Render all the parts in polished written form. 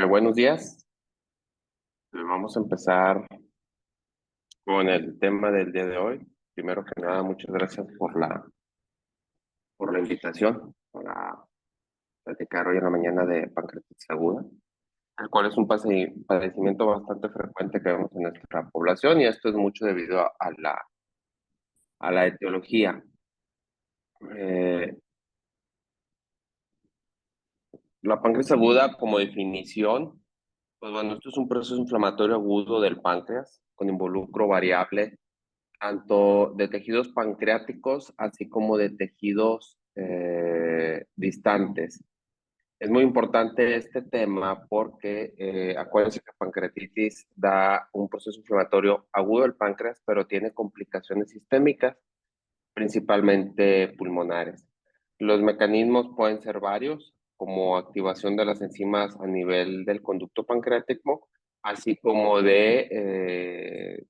Buenos días. Vamos a empezar con el tema del día de hoy. Primero que nada, muchas gracias por la invitación para platicar hoy en la mañana de pancreatitis aguda, el cual es un padecimiento bastante frecuente que vemos en nuestra población y esto es mucho debido a la etiología. Eh, la pancreatitis aguda, como definición, pues bueno, esto es un proceso inflamatorio agudo del páncreas con involucro variable tanto de tejidos pancreáticos así como de tejidos distantes. Es muy importante este tema porque acuérdense que la pancreatitis da un proceso inflamatorio agudo del páncreas, pero tiene complicaciones sistémicas, principalmente pulmonares. Los mecanismos pueden ser varios, como activación de las enzimas a nivel del conducto pancreático, así como de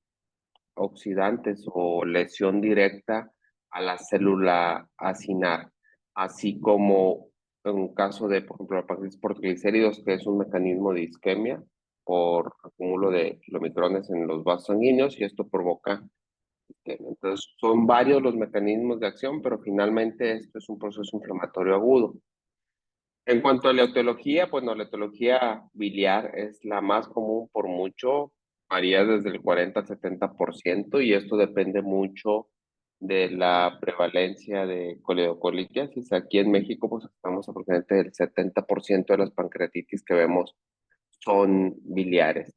oxidantes o lesión directa a la célula acinar, así como en un caso de, por ejemplo, la pancreatitis por triglicéridos, que es un mecanismo de isquemia por acúmulo de kilomicrones en los vasos sanguíneos y esto provoca isquemia. Entonces, son varios los mecanismos de acción, pero finalmente esto es un proceso inflamatorio agudo. En cuanto a la etiología, bueno, la etiología biliar es la más común por mucho, varía desde el 40 al 70% y esto depende mucho de la prevalencia de coledocolitiasis. Aquí en México, pues estamos aproximadamente el 70% de las pancreatitis que vemos son biliares.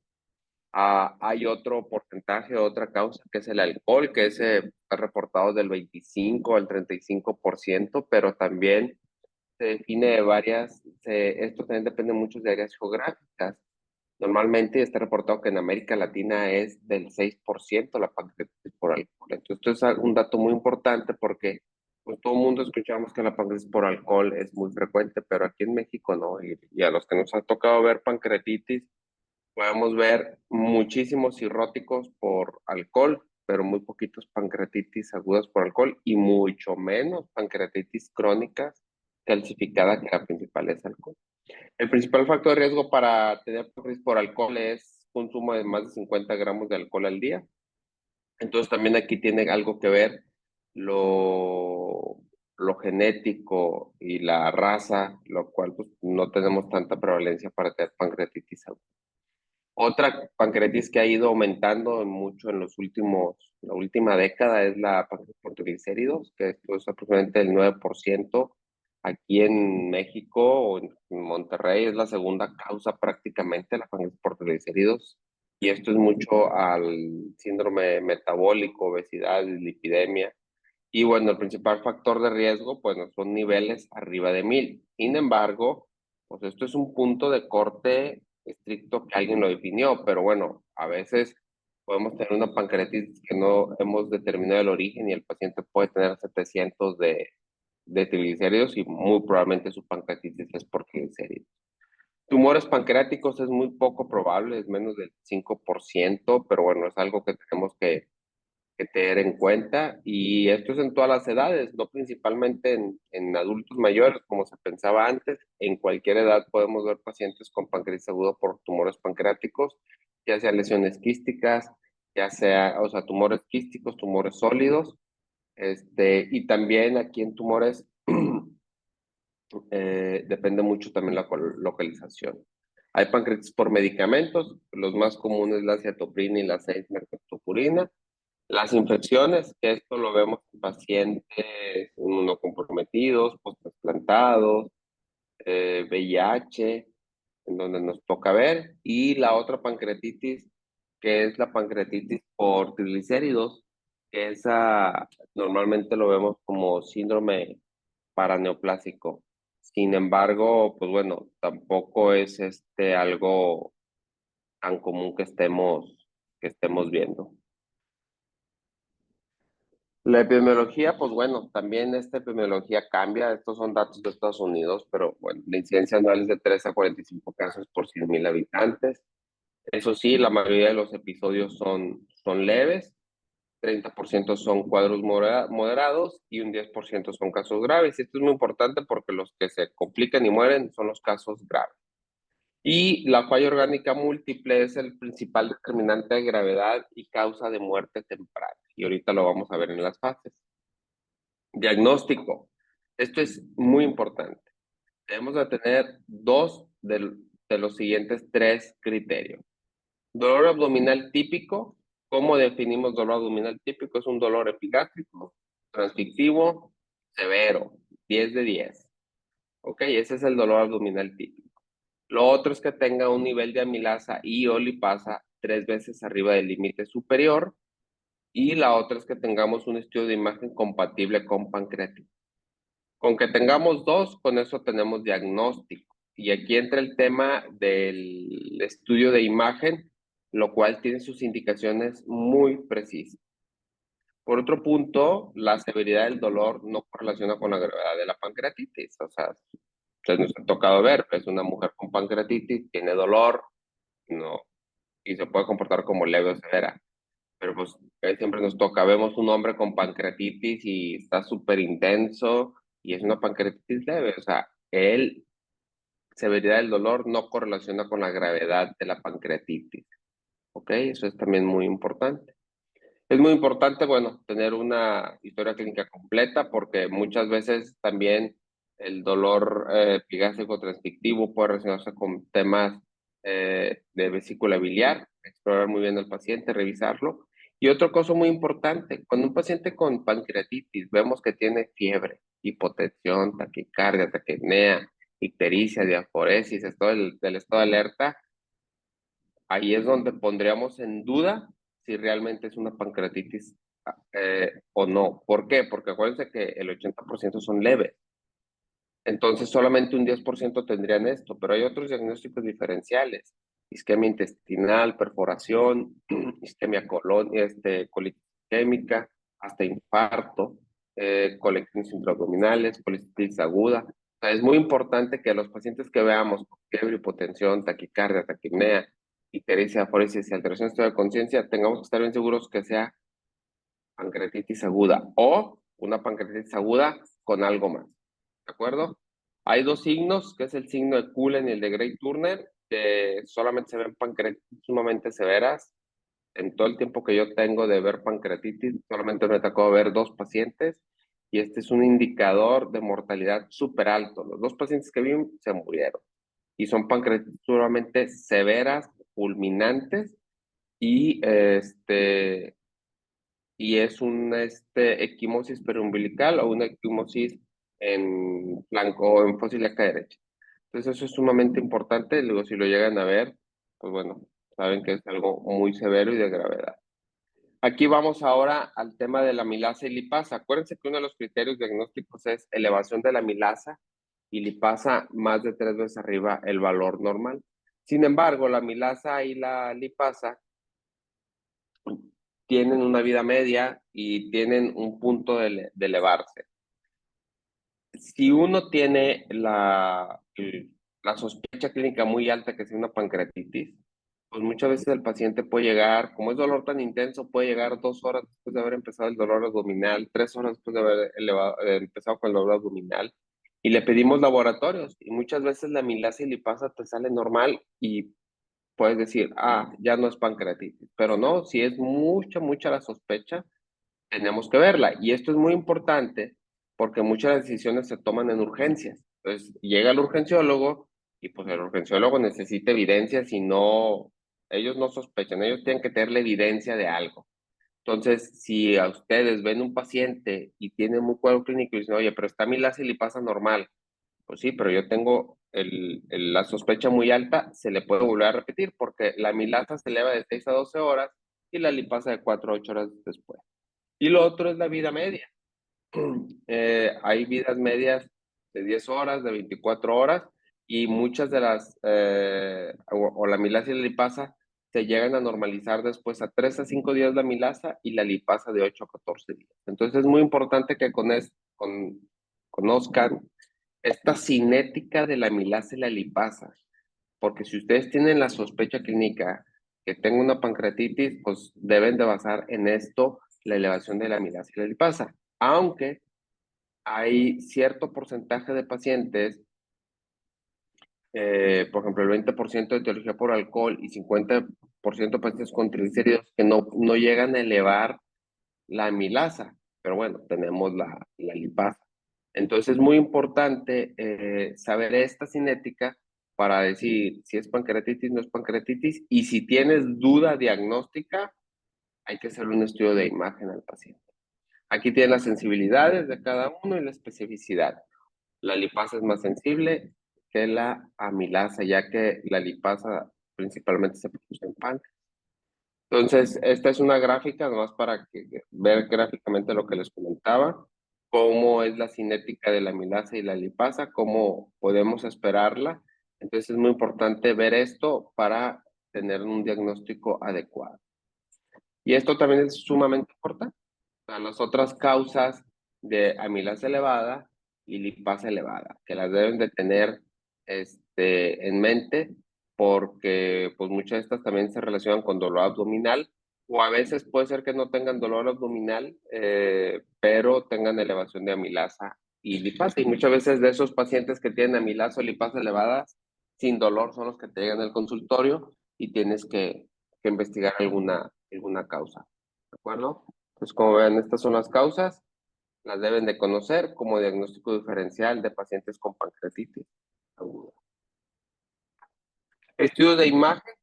Hay otro porcentaje, otra causa, que es el alcohol, que está reportado del 25 al 35%, pero también se define de esto también depende mucho de áreas geográficas. Normalmente está reportado que en América Latina es del 6% la pancreatitis por alcohol. Entonces, esto es un dato muy importante porque pues, todo el mundo escuchamos que la pancreatitis por alcohol es muy frecuente, pero aquí en México no. Y a los que nos ha tocado ver pancreatitis, podemos ver muchísimos cirróticos por alcohol, pero muy poquitos pancreatitis agudas por alcohol y mucho menos pancreatitis crónicas calcificada, que la principal es alcohol. El principal factor de riesgo para tener pancreatitis por alcohol es consumo de más de 50 gramos de alcohol al día. Entonces también aquí tiene algo que ver lo genético y la raza, lo cual pues, no tenemos tanta prevalencia para tener pancreatitis aguda. Otra pancreatitis que ha ido aumentando mucho en la última década es la pancreatitis por triglicéridos, que esto es aproximadamente el 9%. Aquí en México o en Monterrey es la segunda causa prácticamente la pancreatitis por triglicéridos. Y esto es mucho al síndrome metabólico, obesidad, dislipidemia. Y bueno, el principal factor de riesgo, pues no son niveles arriba de 1000. Sin embargo, pues esto es un punto de corte estricto que alguien lo definió, pero bueno, a veces podemos tener una pancreatitis que no hemos determinado el origen y el paciente puede tener 700 de triglicéridos y muy probablemente su pancreatitis es por triglicéridos. Tumores pancreáticos es muy poco probable, es menos del 5%, pero bueno, es algo que tenemos que tener en cuenta y esto es en todas las edades, no principalmente en adultos mayores como se pensaba antes, en cualquier edad podemos ver pacientes con pancreatitis aguda por tumores pancreáticos, ya sea lesiones quísticas, ya sea, o sea, tumores quísticos, tumores sólidos, y también aquí en tumores depende mucho también la localización. Hay pancreatitis por medicamentos, los más comunes la acetoprina y la 6-mercaptopurina. Las infecciones, que esto lo vemos en pacientes inmunocomprometidos, post-trasplantados, VIH, en donde nos toca ver, y la otra pancreatitis, que es la pancreatitis por triglicéridos, que esa normalmente lo vemos como síndrome paraneoplásico. Sin embargo, pues bueno, tampoco es algo tan común que estemos viendo. La epidemiología, pues bueno, también esta epidemiología cambia. Estos son datos de Estados Unidos, pero bueno, la incidencia anual es de 3 a 45 casos por 100,000 habitantes. Eso sí, la mayoría de los episodios son leves, 30% son cuadros moderados y un 10% son casos graves. Y esto es muy importante porque los que se complican y mueren son los casos graves. Y la falla orgánica múltiple es el principal determinante de gravedad y causa de muerte temprana. Y ahorita lo vamos a ver en las fases. Diagnóstico. Esto es muy importante. Debemos de tener dos de los siguientes tres criterios. Dolor abdominal típico. ¿Cómo definimos dolor abdominal típico? Es un dolor epigástrico, transfictivo, severo, 10 de 10. ¿Ok? Ese es el dolor abdominal típico. Lo otro es que tenga un nivel de amilasa y o lipasa 3 veces arriba del límite superior. Y la otra es que tengamos un estudio de imagen compatible con pancreatitis. Con que tengamos dos, con eso tenemos diagnóstico. Y aquí entra el tema del estudio de imagen, lo cual tiene sus indicaciones muy precisas. Por otro punto, la severidad del dolor no correlaciona con la gravedad de la pancreatitis. O sea, ustedes nos han tocado ver, es una mujer con pancreatitis, tiene dolor, no, y se puede comportar como leve o severa. Pero pues siempre nos toca, vemos un hombre con pancreatitis y está súper intenso y es una pancreatitis leve. O sea, severidad del dolor no correlaciona con la gravedad de la pancreatitis. ¿Ok? Eso es también muy importante. Es muy importante, bueno, tener una historia clínica completa porque muchas veces también el dolor epigástrico transfictivo puede relacionarse con temas de vesícula biliar, explorar muy bien al paciente, revisarlo. Y otra cosa muy importante, cuando un paciente con pancreatitis vemos que tiene fiebre, hipotensión, taquicardia, taquipnea, ictericia, diaforesis, del estado de alerta, ahí es donde pondríamos en duda si realmente es una pancreatitis o no. ¿Por qué? Porque acuérdense que el 80% son leves. Entonces solamente un 10% tendrían esto, pero hay otros diagnósticos diferenciales. Isquemia intestinal, perforación, isquemia colitis isquémica, hasta infarto, colecciones intraabdominales, colitis aguda. O sea, es muy importante que los pacientes que veamos con fiebre, hipotensión, taquicardia, taquipnea, ictericia, aforesis y alteración del estado de conciencia, tengamos que estar bien seguros que sea pancreatitis aguda o una pancreatitis aguda con algo más. ¿De acuerdo? Hay dos signos, que es el signo de Cullen y el de Gray-Turner, que solamente se ven pancreatitis sumamente severas. En todo el tiempo que yo tengo de ver pancreatitis, solamente me tocó ver dos pacientes y este es un indicador de mortalidad súper alto. Los dos pacientes que vi se murieron y son pancreatitis sumamente severas, fulminantes y es un equimosis periumbilical o una equimosis en flanco o en fósil acá derecha. Entonces eso es sumamente importante, luego si lo llegan a ver, pues bueno, saben que es algo muy severo y de gravedad. Aquí vamos ahora al tema de la amilasa y lipasa. Acuérdense que uno de los criterios diagnósticos es elevación de la amilasa y lipasa más de 3 veces arriba el valor normal. Sin embargo, la amilasa y la lipasa tienen una vida media y tienen un punto de elevarse. Si uno tiene la sospecha clínica muy alta que sea una pancreatitis, pues muchas veces el paciente puede llegar, como es dolor tan intenso, puede llegar 2 horas después de haber empezado el dolor abdominal, 3 horas después de haber empezado con el dolor abdominal, y le pedimos laboratorios, y muchas veces la amilasa y lipasa te sale normal y puedes decir, ah, ya no es pancreatitis, pero no, si es mucha la sospecha, tenemos que verla. Y esto es muy importante porque muchas de las decisiones se toman en urgencias. Entonces, llega el urgenciólogo y pues el urgenciólogo necesita evidencia, si no, ellos no sospechan, ellos tienen que tener la evidencia de algo. Entonces, si a ustedes ven un paciente y tiene muy cuadro clínico y dicen, oye, pero está amilasa y lipasa normal, pues sí, pero yo tengo la sospecha muy alta, se le puede volver a repetir porque la amilasa se eleva de 6 a 12 horas y la lipasa de 4 a 8 horas después. Y lo otro es la vida media. Hay vidas medias de 10 horas, de 24 horas, y muchas de o la amilasa y la lipasa se llegan a normalizar después a 3 a 5 días la amilasa y la lipasa de 8 a 14 días. Entonces es muy importante que conozcan esta cinética de la amilasa y la lipasa, porque si ustedes tienen la sospecha clínica que tengo una pancreatitis, pues deben de basar en esto la elevación de la amilasa y la lipasa. Aunque hay cierto porcentaje de pacientes por ejemplo, el 20% de etiología por alcohol y 50% de pacientes con triglicéridos que no llegan a elevar la amilasa, pero bueno, tenemos la lipasa. Entonces es muy importante saber esta cinética para decir si es pancreatitis, no es pancreatitis, y si tienes duda diagnóstica, hay que hacer un estudio de imagen al paciente. Aquí tienen las sensibilidades de cada uno y la especificidad. La lipasa es más sensible que la amilasa, ya que la lipasa principalmente se produce en páncreas. Entonces, esta es una gráfica, nomás para ver gráficamente lo que les comentaba, cómo es la cinética de la amilasa y la lipasa, cómo podemos esperarla. Entonces, es muy importante ver esto para tener un diagnóstico adecuado. Y esto también es sumamente importante. A las otras causas de amilasa elevada y lipasa elevada, que las deben de tener en mente, porque pues muchas de estas también se relacionan con dolor abdominal, o a veces puede ser que no tengan dolor abdominal, pero tengan elevación de amilasa y lipasa. Y muchas veces de esos pacientes que tienen amilasa o lipasa elevadas, sin dolor, son los que te llegan al consultorio y tienes que investigar alguna causa. ¿De acuerdo? Pues como ven, estas son las causas, las deben de conocer como diagnóstico diferencial de pacientes con pancreatitis aguda. Estudio de imagen,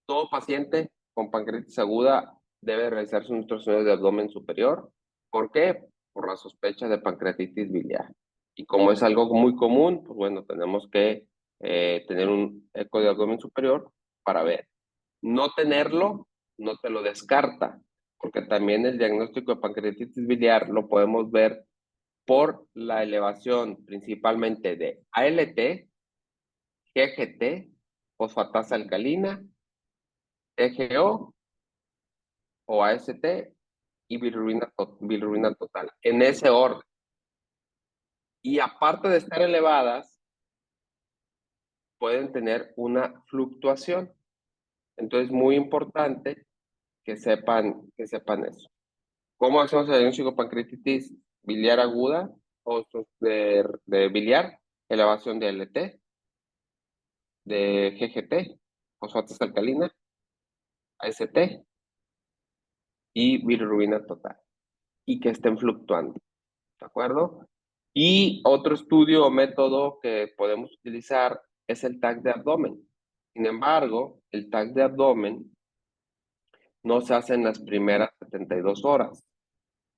todo paciente con pancreatitis aguda debe realizarse un ultrasonido de abdomen superior. ¿Por qué? Por la sospecha de pancreatitis biliar. Y como es algo muy común, pues bueno, tenemos que tener un eco de abdomen superior para ver. No tenerlo no te lo descarta, porque también el diagnóstico de pancreatitis biliar lo podemos ver por la elevación principalmente de ALT, GGT, fosfatasa alcalina, TGO o AST y bilirrubina total, en ese orden. Y aparte de estar elevadas, pueden tener una fluctuación. Entonces, muy importante que sepan eso. ¿Cómo hacemos el diagnóstico de pancreatitis biliar aguda o de biliar? Elevación de LT, de GGT, fosfatasa alcalina, AST y bilirrubina total. Y que estén fluctuando. ¿De acuerdo? Y otro estudio o método que podemos utilizar es el TAC de abdomen. Sin embargo, el TAC de abdomen no se hace en las primeras 72 horas.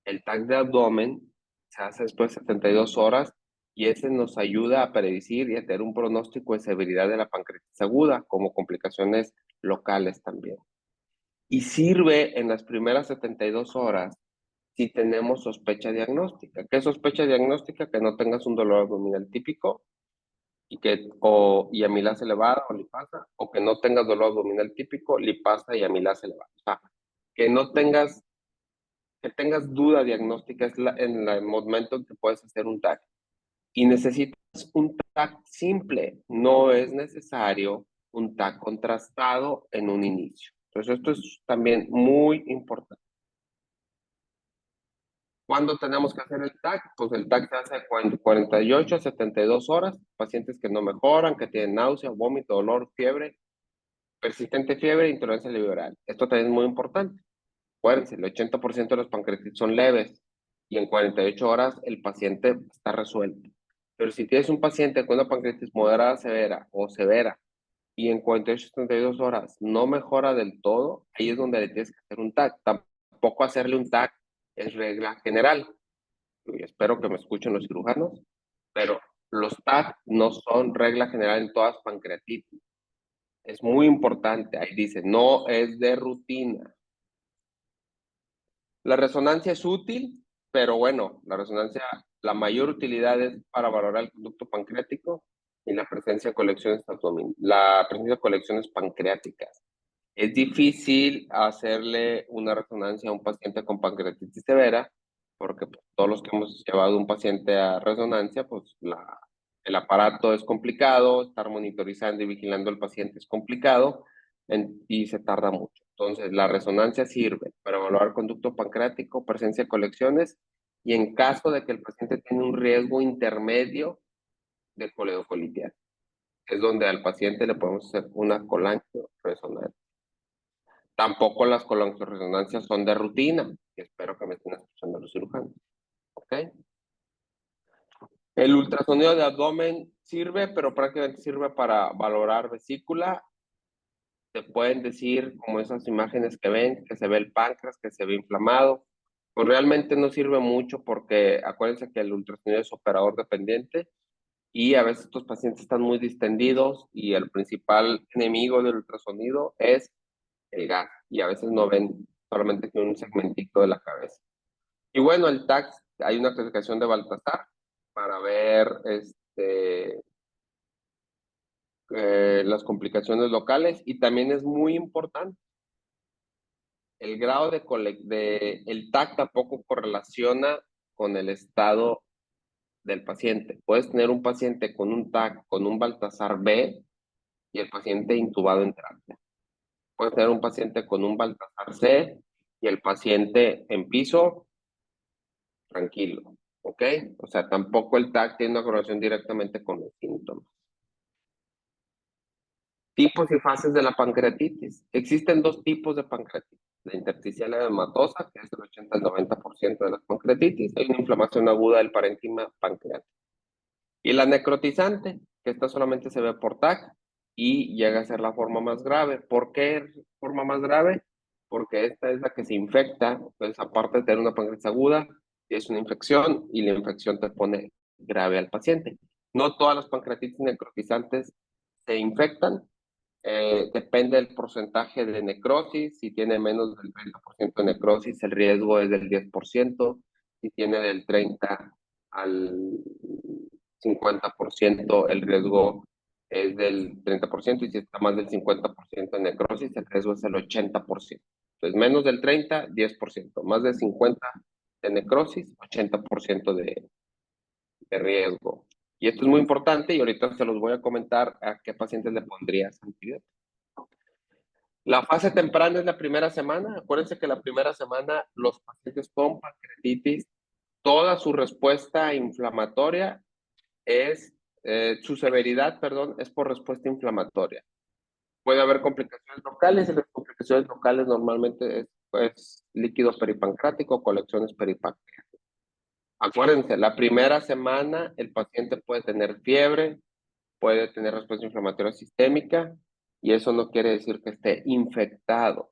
El TAC de abdomen se hace después de 72 horas y ese nos ayuda a predecir y a tener un pronóstico de severidad de la pancreatitis aguda, como complicaciones locales también. Y sirve en las primeras 72 horas si tenemos sospecha diagnóstica. ¿Qué es sospecha diagnóstica? Que no tengas un dolor abdominal típico y amilasa elevada o lipasa, o que no tengas dolor abdominal típico, lipasa y amilasa elevada. O sea, que no tengas que tengas duda diagnóstica en el momento en que puedes hacer un TAC. Y necesitas un TAC simple, no es necesario un TAC contrastado en un inicio. Entonces, esto es también muy importante. ¿Cuándo tenemos que hacer el TAC? Pues el TAC se hace 48 a 72 horas. Pacientes que no mejoran, que tienen náusea, vómito, dolor, fiebre, persistente fiebre, intolerancia liberal. Esto también es muy importante. Acuérdense, el 80% de los pancreatitis son leves y en 48 horas el paciente está resuelto. Pero si tienes un paciente con una pancreatitis moderada severa o severa y en 48 a 72 horas no mejora del todo, ahí es donde le tienes que hacer un TAC. Tampoco hacerle un TAC es regla general. Y espero que me escuchen los cirujanos, pero los TAC no son regla general en todas pancreatitis. Es muy importante, ahí dice, no es de rutina. La resonancia es útil, pero bueno, la mayor utilidad es para valorar el conducto pancreático y la presencia de colecciones pancreáticas. Es difícil hacerle una resonancia a un paciente con pancreatitis severa, porque pues, todos los que hemos llevado un paciente a resonancia, pues el aparato es complicado, estar monitorizando y vigilando al paciente es complicado y se tarda mucho. Entonces, la resonancia sirve para evaluar conducto pancreático, presencia de colecciones y en caso de que el paciente tiene un riesgo intermedio de coledocolitial. es donde al paciente le podemos hacer una colangioresonancia. Tampoco las colangioresonancias son de rutina, y espero que me estén escuchando los cirujanos. ¿Ok? El ultrasonido de abdomen sirve, pero prácticamente sirve para valorar vesícula. Te pueden decir, como esas imágenes que ven, que se ve el páncreas, que se ve inflamado. Pues realmente no sirve mucho porque acuérdense que el ultrasonido es operador dependiente y a veces estos pacientes están muy distendidos y el principal enemigo del ultrasonido es el gas y a veces no ven solamente que un segmentito de la cabeza. Y bueno, el TAC, hay una clasificación de Baltasar para ver las complicaciones locales y también es muy importante. El grado el TAC tampoco correlaciona con el estado del paciente. Puedes tener un paciente con un TAC, con un Baltasar B y el paciente intubado en terapia. Puedes tener un paciente con un Baltasar C y el paciente en piso tranquilo, ¿ok? O sea, tampoco el TAC tiene una correlación directamente con los síntomas. Tipos y fases de la pancreatitis. Existen dos tipos de pancreatitis. La intersticial edematosa, que es el 80 al 90% de las pancreatitis. Hay una inflamación aguda del parénquima pancreático. Y la necrotizante, que esta solamente se ve por TAC y llega a ser la forma más grave. ¿Por qué forma más grave? Porque esta es la que se infecta. Entonces, aparte de tener una pancreatitis aguda, es una infección y la infección te pone grave al paciente. No todas las pancreatitis necrotizantes se infectan, depende del porcentaje de necrosis. Si tiene menos del 30% de necrosis, el riesgo es del 10%. Si tiene del 30 al 50%, el riesgo es del 30%. Y si está más del 50% de necrosis, el riesgo es el 80%. Entonces, menos del 30, 10%. Más del 50 de necrosis, 80% de riesgo. Y esto es muy importante y ahorita se los voy a comentar a qué pacientes le pondrías antibióticos. La fase temprana es la primera semana. Acuérdense que la primera semana los pacientes con pancreatitis, toda su respuesta inflamatoria su severidad, perdón, es por respuesta inflamatoria. Puede haber complicaciones locales y las complicaciones locales normalmente es pues, líquido peripancreático, colecciones peripancreáticas. Acuérdense, la primera semana el paciente puede tener fiebre, puede tener respuesta inflamatoria sistémica y eso no quiere decir que esté infectado.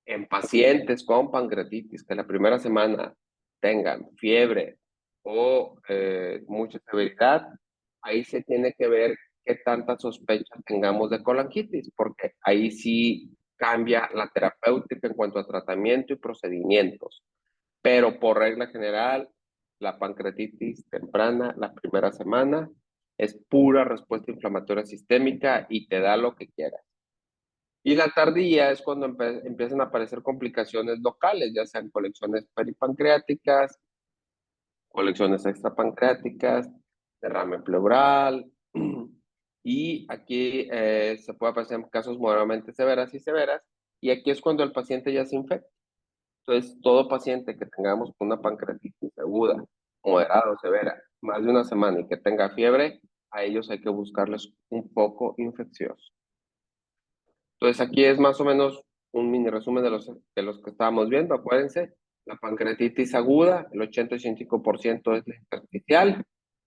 En pacientes con pancreatitis que la primera semana tengan fiebre o mucha severidad, ahí se tiene que ver qué tanta sospecha tengamos de colangitis, porque ahí sí cambia la terapéutica en cuanto a tratamiento y procedimientos. Pero por regla general, la pancreatitis temprana, la primera semana, es pura respuesta inflamatoria sistémica y te da lo que quieras. Y la tardía es cuando empiezan a aparecer complicaciones locales, ya sean colecciones peripancreáticas, colecciones extrapancreáticas, derrame pleural. Y aquí se puede aparecer en casos moderadamente severas y severas. Y aquí es cuando el paciente ya se infecta. Entonces, todo paciente que tengamos una pancreatitis aguda, moderada o severa, más de una semana y que tenga fiebre, a ellos hay que buscarles un poco infeccioso. Entonces aquí es más o menos un mini resumen de los que estábamos viendo. Acuérdense, la pancreatitis aguda, el 80-85% es la intersticial.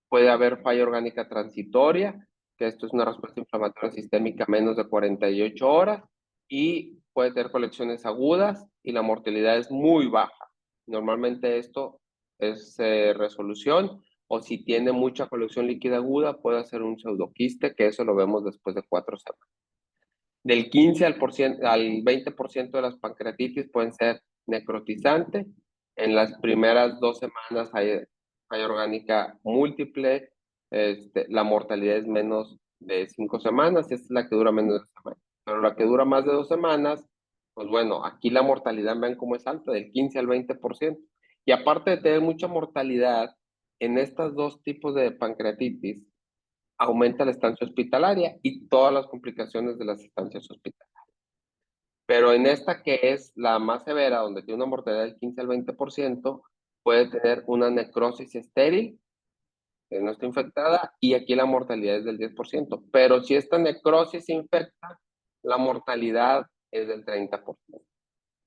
Puede haber falla orgánica transitoria, que esto es una respuesta inflamatoria sistémica menos de 48 horas, y puede tener colecciones agudas y la mortalidad es muy baja. Normalmente esto es resolución, o si tiene mucha colección líquida aguda, puede hacer un pseudoquiste, que eso lo vemos después de 4 semanas. Del 15 al 20% de las pancreatitis pueden ser necrotizantes. En las primeras 2 semanas hay orgánica múltiple. La mortalidad es menos de 5 semanas. Esta es la que dura menos de 2 semanas. Pero la que dura más de 2 semanas, pues bueno, aquí la mortalidad, ven cómo es alta, del 15 al 20%. Y aparte de tener mucha mortalidad, en estos dos tipos de pancreatitis, aumenta la estancia hospitalaria y todas las complicaciones de las estancias hospitalarias. Pero en esta que es la más severa, donde tiene una mortalidad del 15 al 20%, puede tener una necrosis estéril no está infectada, y aquí la mortalidad es del 10%. Pero si esta necrosis se infecta, la mortalidad es del 30%.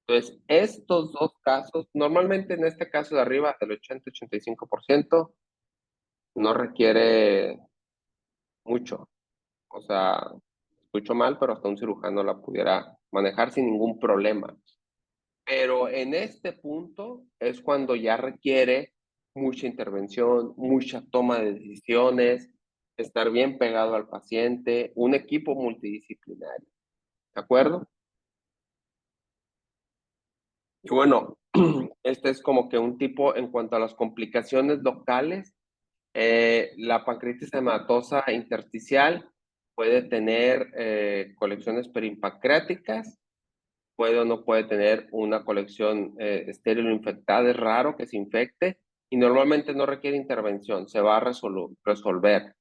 Entonces, estos dos casos, normalmente en este caso de arriba, del 80-85%, no requiere mucho. O sea, escucho mal, pero hasta un cirujano la pudiera manejar sin ningún problema. Pero en este punto es cuando ya requiere mucha intervención, mucha toma de decisiones, estar bien pegado al paciente, un equipo multidisciplinario. ¿De acuerdo? Y bueno, este es como que un tipo en cuanto a las complicaciones locales. La pancreatitis hematosa intersticial puede tener colecciones peripancreáticas, puede o no puede tener una colección estéril o infectada, es raro que se infecte y normalmente no requiere intervención, se va a resolver.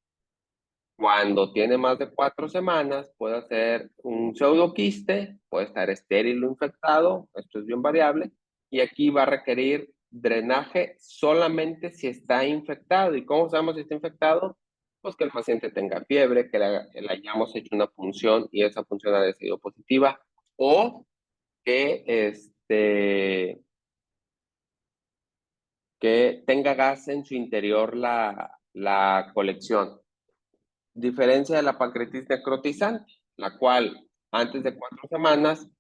Cuando tiene más de 4 semanas, puede ser un pseudoquiste, puede estar estéril o infectado, esto es bien variable, y aquí va a requerir drenaje solamente si está infectado. ¿Y cómo sabemos si está infectado? Pues que el paciente tenga fiebre, que le hayamos hecho una punción y esa punción haya sido positiva, o que, que tenga gas en su interior la colección. Diferencia de la pancreatitis necrotizante, la cual antes de 4 semanas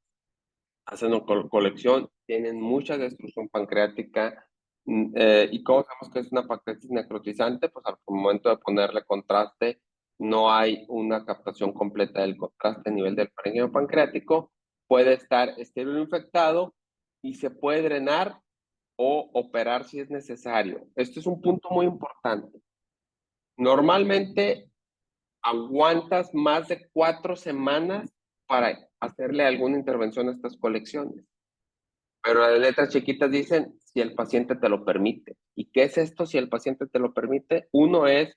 hacen una colección, tienen mucha destrucción pancreática. ¿Y cómo sabemos que es una pancreatitis necrotizante? Pues al momento de ponerle contraste, no hay una captación completa del contraste a nivel del parénquima pancreático, puede estar estéril o infectado y se puede drenar o operar si es necesario. Esto es un punto muy importante. Normalmente aguantas más de 4 semanas para hacerle alguna intervención a estas colecciones. Pero las letras chiquitas dicen si el paciente te lo permite. ¿Y qué es esto si el paciente te lo permite? Uno es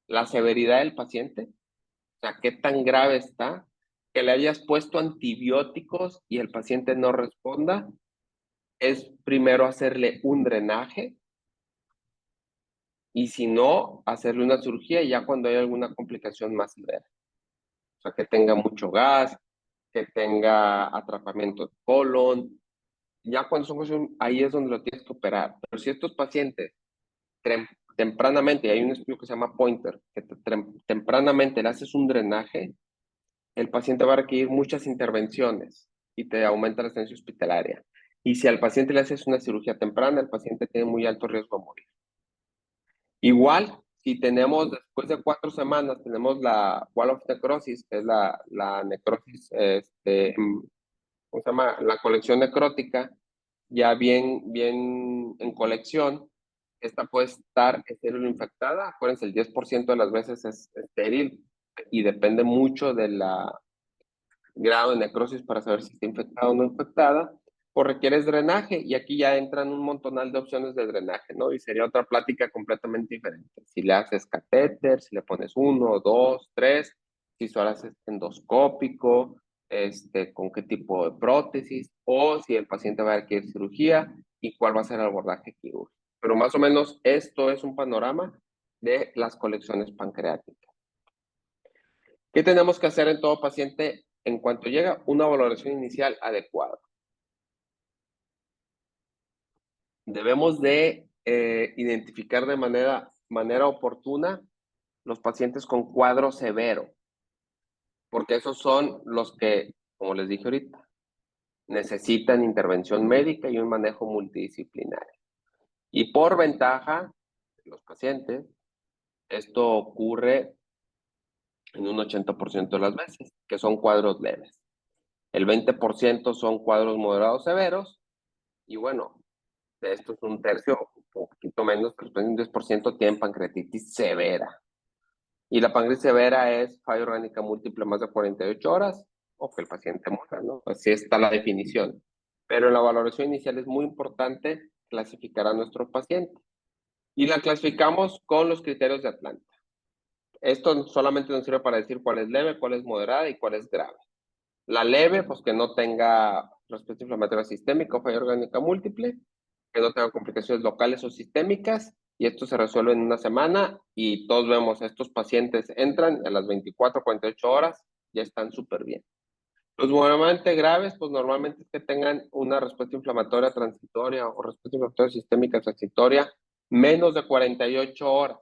la severidad del paciente, o sea, qué tan grave está, que le hayas puesto antibióticos y el paciente no responda. Es primero hacerle un drenaje y si no, hacerle una cirugía ya cuando hay alguna complicación más severa. O sea, que tenga mucho gas, que tenga atrapamiento de colon. Ya cuando son cosas, ahí es donde lo tienes que operar. Pero si estos pacientes tempranamente, hay un estudio que se llama Pointer, que tempranamente le haces un drenaje, el paciente va a requerir muchas intervenciones y te aumenta la estancia hospitalaria. Y si al paciente le haces una cirugía temprana, el paciente tiene muy alto riesgo de morir. Igual, si tenemos después de 4 semanas, tenemos la wall of necrosis, que es la necrosis, ¿cómo se llama? La colección necrótica, ya bien en colección, esta puede estar estéril o infectada. Acuérdense, el 10% de las veces es estéril y depende mucho del grado de necrosis para saber si está infectada o no infectada. O requieres drenaje y aquí ya entran un montonal de opciones de drenaje, ¿no? Y sería otra plática completamente diferente. Si le haces catéter, si le pones 1, 2, 3, si solo haces endoscópico, con qué tipo de prótesis, o si el paciente va a requerir cirugía y cuál va a ser el abordaje quirúrgico. Pero más o menos esto es un panorama de las colecciones pancreáticas. ¿Qué tenemos que hacer en todo paciente en cuanto llega? Una valoración inicial adecuada. Debemos de identificar de manera oportuna los pacientes con cuadro severo, porque esos son los que, como les dije ahorita, necesitan intervención médica y un manejo multidisciplinario. Y por ventaja, los pacientes, esto ocurre en un 80% de las veces, que son cuadros leves. El 20% son cuadros moderados severos, y bueno, de estos un tercio, un poquito menos, pero un 10% tienen pancreatitis severa. Y la pancreatitis severa es falla orgánica múltiple más de 48 horas o que el paciente muera, ¿no? Así está la definición. Pero en la valoración inicial es muy importante clasificar a nuestro paciente. Y la clasificamos con los criterios de Atlanta. Esto solamente nos sirve para decir cuál es leve, cuál es moderada y cuál es grave. La leve, pues que no tenga respuesta inflamatoria sistémica o falla orgánica múltiple, que no tenga complicaciones locales o sistémicas y esto se resuelve en una semana y todos vemos, estos pacientes entran a las 24, 48 horas, ya están súper bien. Los normalmente graves, pues normalmente es que tengan una respuesta inflamatoria transitoria o respuesta inflamatoria sistémica transitoria menos de 48 horas.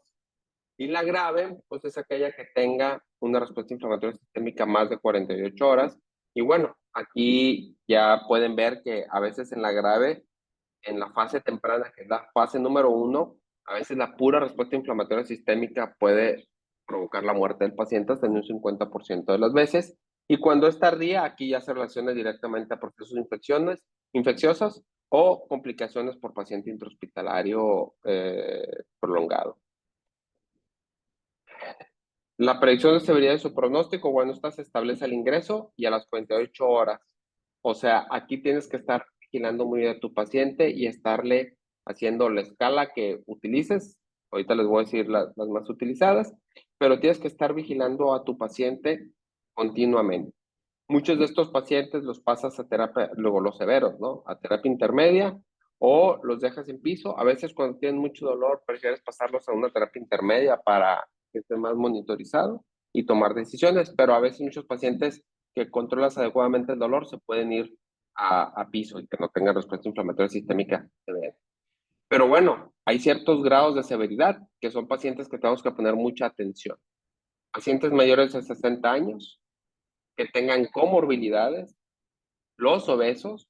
Y la grave, pues es aquella que tenga una respuesta inflamatoria sistémica más de 48 horas. Y bueno, aquí ya pueden ver que a veces en la grave, en la fase temprana, que es la fase número 1, a veces la pura respuesta inflamatoria sistémica puede provocar la muerte del paciente hasta en un 50% de las veces. Y cuando es tardía, aquí ya se relaciona directamente a procesos de infecciosas o complicaciones por paciente intrahospitalario prolongado. La predicción de severidad de su pronóstico, bueno, esta se establece al ingreso y a las 48 horas. O sea, aquí tienes que estar vigilando muy bien a tu paciente y estarle haciendo la escala que utilices. Ahorita les voy a decir las más utilizadas, pero tienes que estar vigilando a tu paciente continuamente. Muchos de estos pacientes los pasas a terapia, luego los severos, ¿no? A terapia intermedia o los dejas en piso. A veces cuando tienen mucho dolor, prefieres pasarlos a una terapia intermedia para que esté más monitorizado y tomar decisiones, pero a veces muchos pacientes que controlas adecuadamente el dolor se pueden ir a piso y que no tengan respuesta inflamatoria sistémica severa. Pero bueno, hay ciertos grados de severidad que son pacientes que tenemos que poner mucha atención. Pacientes mayores de 60 años, que tengan comorbilidades, los obesos,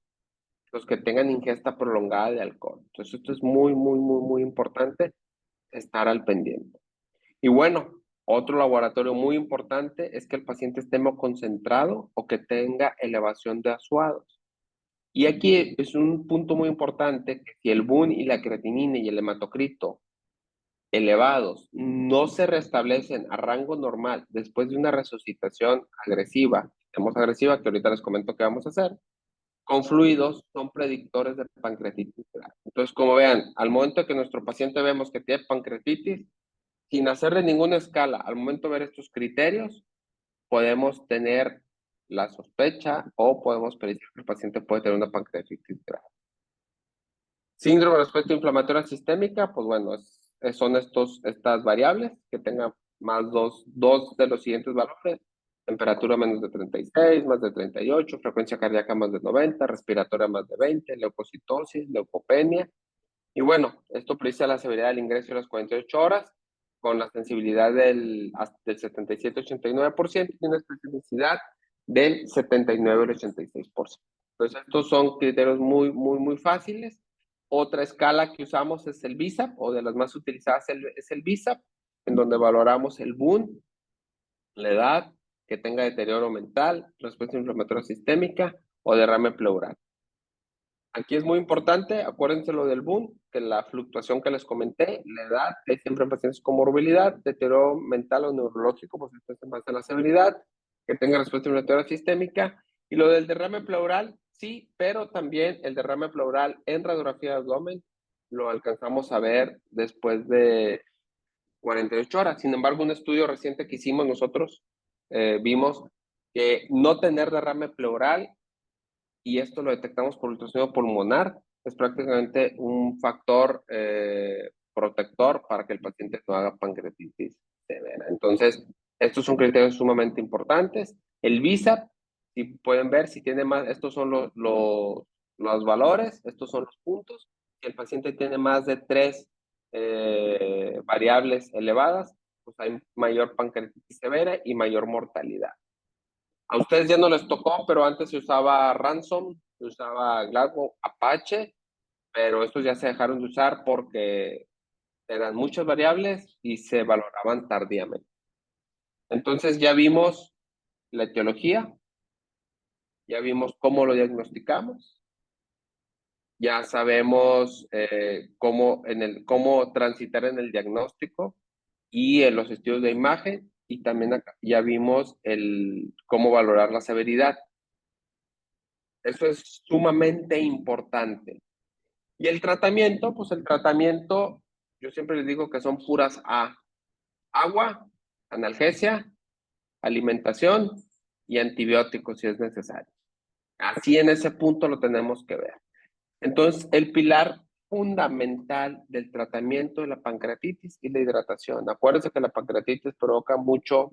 los que tengan ingesta prolongada de alcohol. Entonces, esto es muy, muy, muy, muy importante estar al pendiente. Y bueno, otro laboratorio muy importante es que el paciente esté concentrado o que tenga elevación de azuados. Y aquí es un punto muy importante que si el BUN y la creatinina y el hematocrito elevados no se restablecen a rango normal después de una resucitación agresiva, tenemos agresiva, que ahorita les comento qué vamos a hacer, con fluidos son predictores de pancreatitis grave. Entonces, como vean, al momento que nuestro paciente vemos que tiene pancreatitis, sin hacerle ninguna escala, al momento de ver estos criterios, podemos tener la sospecha o podemos predecir que el paciente puede tener una pancreatitis grave. Síndrome de respuesta inflamatoria sistémica, pues bueno, son estas variables que tengan más dos de los siguientes valores: temperatura menos de 36, más de 38, frecuencia cardíaca más de 90, respiratoria más de 20, leucocitosis, leucopenia. Y bueno, esto predice la severidad del ingreso a las 48 horas, con la sensibilidad del 77-89% y una especificidad del 79-86%. Entonces, estos son criterios muy, muy, muy fáciles. Otra escala que usamos es el BISAP, o de las más utilizadas es el BISAP, en donde valoramos el BUN, la edad, que tenga deterioro mental, respuesta inflamatoria sistémica o derrame pleural. Aquí es muy importante, acuérdense lo del BUN, que la fluctuación que les comenté, la edad, que siempre en pacientes con morbilidad, deterioro mental o neurológico, pues esto se basa en la severidad, que tenga respuesta inflamatoria sistémica. Y lo del derrame pleural, sí, pero también el derrame pleural en radiografía de abdomen lo alcanzamos a ver después de 48 horas. Sin embargo, un estudio reciente que hicimos nosotros, vimos que no tener derrame pleural, y esto lo detectamos por ultrasonido pulmonar, es prácticamente un factor protector para que el paciente no haga pancreatitis severa. Entonces, estos son criterios sumamente importantes. El BISAP, si pueden ver, si tiene más, estos son los valores, estos son los puntos. Si el paciente tiene más de 3 variables elevadas, pues hay mayor pancreatitis severa y mayor mortalidad. A ustedes ya no les tocó, pero antes se usaba Ransom, se usaba Glasgow, Apache, pero estos ya se dejaron de usar porque eran muchas variables y se valoraban tardíamente. Entonces ya vimos la etiología, ya vimos cómo lo diagnosticamos, ya sabemos cómo transitar en el diagnóstico y en los estudios de imagen, y también acá ya vimos cómo valorar la severidad. Eso es sumamente importante. Y el tratamiento, pues el tratamiento, yo siempre les digo que son puras A: agua, analgesia, alimentación y antibióticos si es necesario. Así en ese punto lo tenemos que ver. Entonces, el pilar fundamental del tratamiento de la pancreatitis y la hidratación. Acuérdense que la pancreatitis provoca mucho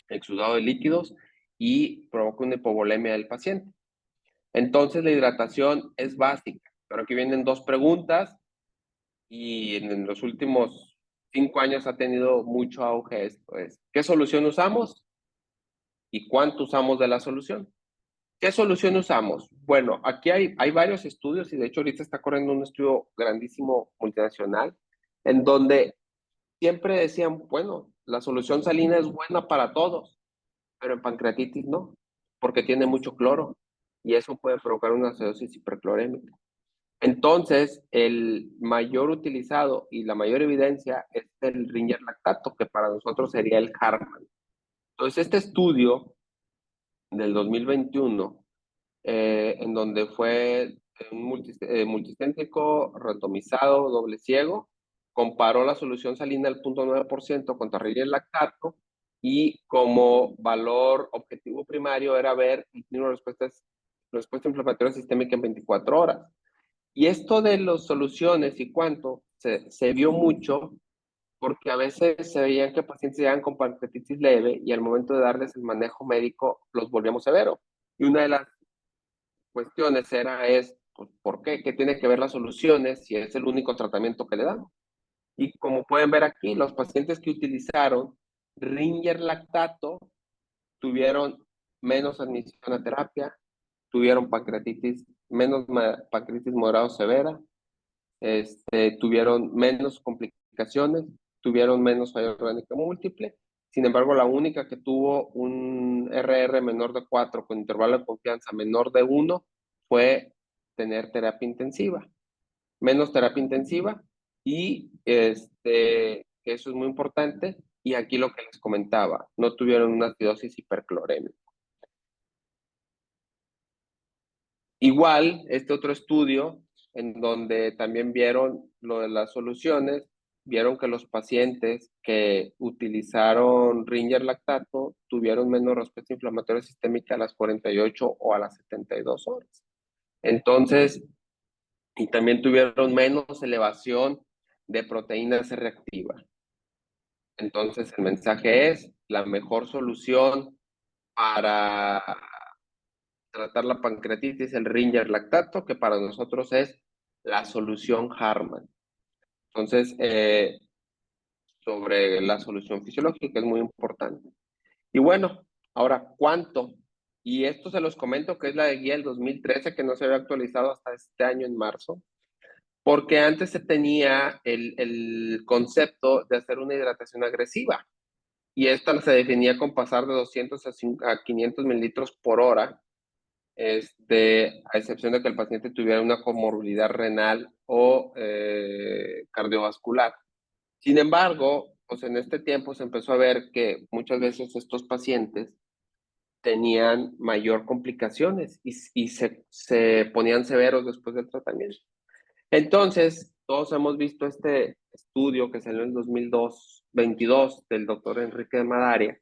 exudado de líquidos y provoca una hipovolemia del paciente. Entonces, la hidratación es básica. Pero aquí vienen dos preguntas y en los últimos 5 años ha tenido mucho auge esto. ¿Qué solución usamos y cuánto usamos de la solución? ¿Qué solución usamos? Bueno, aquí hay varios estudios y de hecho ahorita está corriendo un estudio grandísimo multinacional en donde siempre decían, bueno, la solución salina es buena para todos, pero en pancreatitis no, porque tiene mucho cloro y eso puede provocar una acidosis hiperclorémica. Entonces, el mayor utilizado y la mayor evidencia es el Ringer lactato, que para nosotros sería el Hartmann. Entonces, este estudio del 2021 en donde fue un multicéntrico, randomizado, doble ciego, comparó la solución salina del 0.9% contra Ringer lactato y como valor objetivo primario era ver una respuesta inflamatoria sistémica en 24 horas. Y esto de las soluciones y cuánto se vio mucho porque a veces se veían que pacientes llegan con pancreatitis leve y al momento de darles el manejo médico los volvíamos severo. Y una de las cuestiones pues, ¿por qué? ¿Qué tiene que ver las soluciones si es el único tratamiento que le damos? Y como pueden ver aquí, los pacientes que utilizaron Ringer lactato tuvieron menos admisión a terapia, tuvieron pancreatitis, menos pancreatitis moderada o severa, tuvieron menos complicaciones, tuvieron menos falla orgánica múltiple. Sin embargo, la única que tuvo un RR menor de 4 con intervalo de confianza menor de 1 fue tener terapia intensiva, menos terapia intensiva y eso es muy importante. Y aquí lo que les comentaba, no tuvieron una acidosis hiperclorémica. Igual, este otro estudio, en donde también vieron lo de las soluciones, vieron que los pacientes que utilizaron Ringer lactato tuvieron menos respuesta inflamatoria sistémica a las 48 o a las 72 horas. Entonces, y también tuvieron menos elevación de proteína C reactiva. Entonces, el mensaje es, la mejor solución para tratar la pancreatitis, el Ringer lactato, que para nosotros es la solución Hartmann. Entonces, sobre la solución fisiológica es muy importante. Y bueno, ahora, ¿cuánto? Y esto se los comento que es la de guía del 2013, que no se había actualizado hasta este año en marzo, porque antes se tenía el concepto de hacer una hidratación agresiva. Y esta se definía con pasar de 200 a 500 mililitros por hora, a excepción de que el paciente tuviera una comorbilidad renal o cardiovascular. Sin embargo, pues en este tiempo se empezó a ver que muchas veces estos pacientes tenían mayor complicaciones y se ponían severos después del tratamiento. Entonces, todos hemos visto este estudio que salió en 2022 del doctor Enrique de Madaria,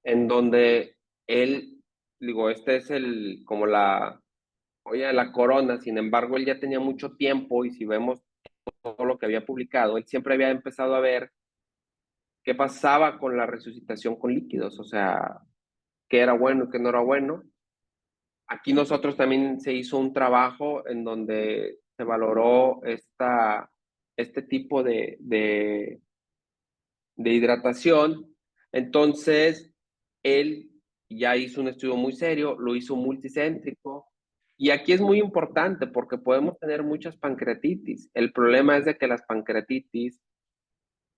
en donde él, digo, este es como la joya de la corona. Sin embargo, él ya tenía mucho tiempo y si vemos todo lo que había publicado, él siempre había empezado a ver qué pasaba con la resucitación con líquidos, o sea, qué era bueno y qué no era bueno. Aquí nosotros también se hizo un trabajo en donde se valoró este tipo de hidratación. Entonces, él ya hizo un estudio muy serio, lo hizo multicéntrico. Y aquí es muy importante porque podemos tener muchas pancreatitis. El problema es de que las pancreatitis,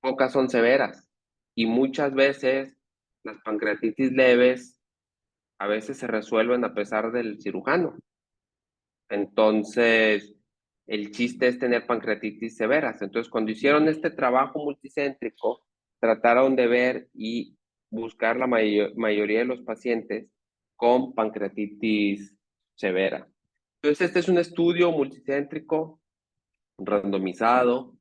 pocas son severas. Y muchas veces las pancreatitis leves a veces se resuelven a pesar del cirujano. Entonces, el chiste es tener pancreatitis severas. Entonces, cuando hicieron este trabajo multicéntrico, trataron de ver y buscar la mayoría de los pacientes con pancreatitis severa. Entonces, este es un estudio multicéntrico, randomizado,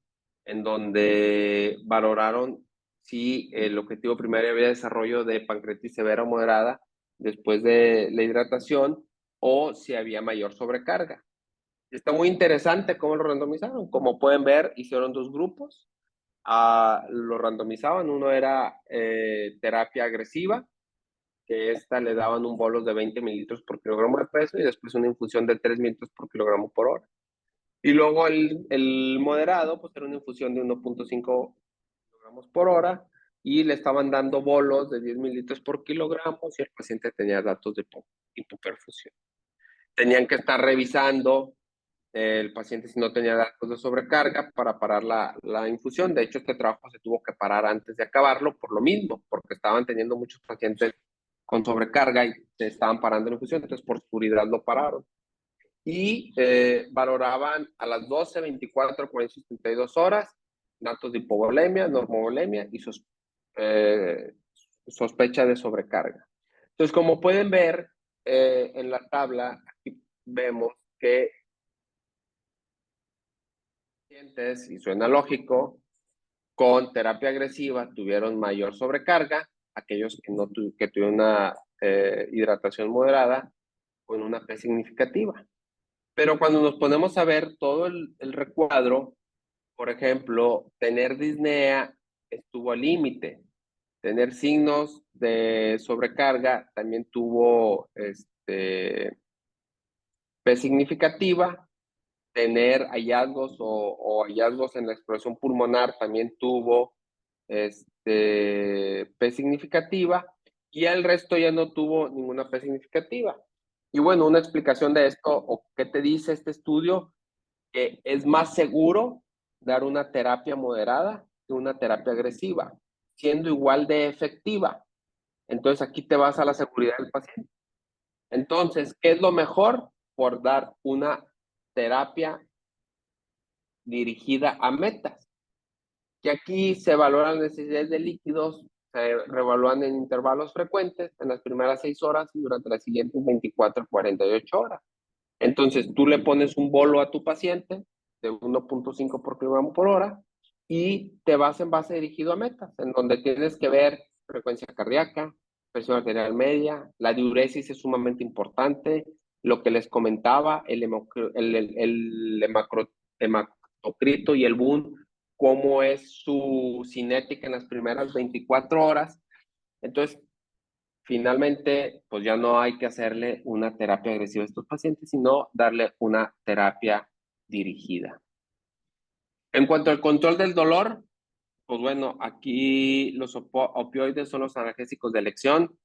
en donde valoraron si el objetivo primario había desarrollo de pancreatitis severa o moderada después de la hidratación o si había mayor sobrecarga. Está muy interesante cómo lo randomizaron. Como pueden ver, hicieron dos grupos. Lo randomizaban. Uno era terapia agresiva, que esta le daban un bolus de 20 mililitros por kilogramo de peso y después una infusión de 3 mililitros por kilogramo por hora. Y luego el moderado, pues era una infusión de 1.5 kilogramos por hora y le estaban dando bolos de 10 mililitros por kilogramo si el paciente tenía datos de hipoperfusión. Tenían que estar revisando el paciente si no tenía datos de sobrecarga para parar la infusión. De hecho, este trabajo se tuvo que parar antes de acabarlo por lo mismo, porque estaban teniendo muchos pacientes con sobrecarga y se estaban parando la infusión, entonces por seguridad lo pararon. Y valoraban a las 12, 24, 40, 72 horas datos de hipovolemia, normovolemia y sospecha de sobrecarga. Entonces, como pueden ver en la tabla, aquí vemos que pacientes, y suena lógico, con terapia agresiva tuvieron mayor sobrecarga, aquellos que, no que tuvieron una hidratación moderada con una P significativa. Pero cuando nos ponemos a ver todo el recuadro, por ejemplo, tener disnea estuvo al límite, tener signos de sobrecarga también tuvo P significativa, tener hallazgos o hallazgos en la exploración pulmonar también tuvo P significativa y el resto ya no tuvo ninguna P significativa. Y bueno, una explicación de esto, o qué te dice este estudio, que es más seguro dar una terapia moderada que una terapia agresiva, siendo igual de efectiva. Entonces aquí te vas a la seguridad del paciente. Entonces, ¿qué es lo mejor? Por dar una terapia dirigida a metas. Que aquí se evalúan las necesidades de líquidos, se revalúan en intervalos frecuentes en las primeras 6 horas y durante las siguientes 24 a 48 horas. Entonces, tú le pones un bolo a tu paciente de 1.5 por kilogramo por hora y te vas en base dirigido a metas, en donde tienes que ver frecuencia cardíaca, presión arterial media, la diuresis es sumamente importante, lo que les comentaba, hematocrito y el BUN, cómo es su cinética en las primeras 24 horas. Entonces, finalmente, pues ya no hay que hacerle una terapia agresiva a estos pacientes, sino darle una terapia dirigida. En cuanto al control del dolor, pues bueno, aquí los opioides son los analgésicos de elección.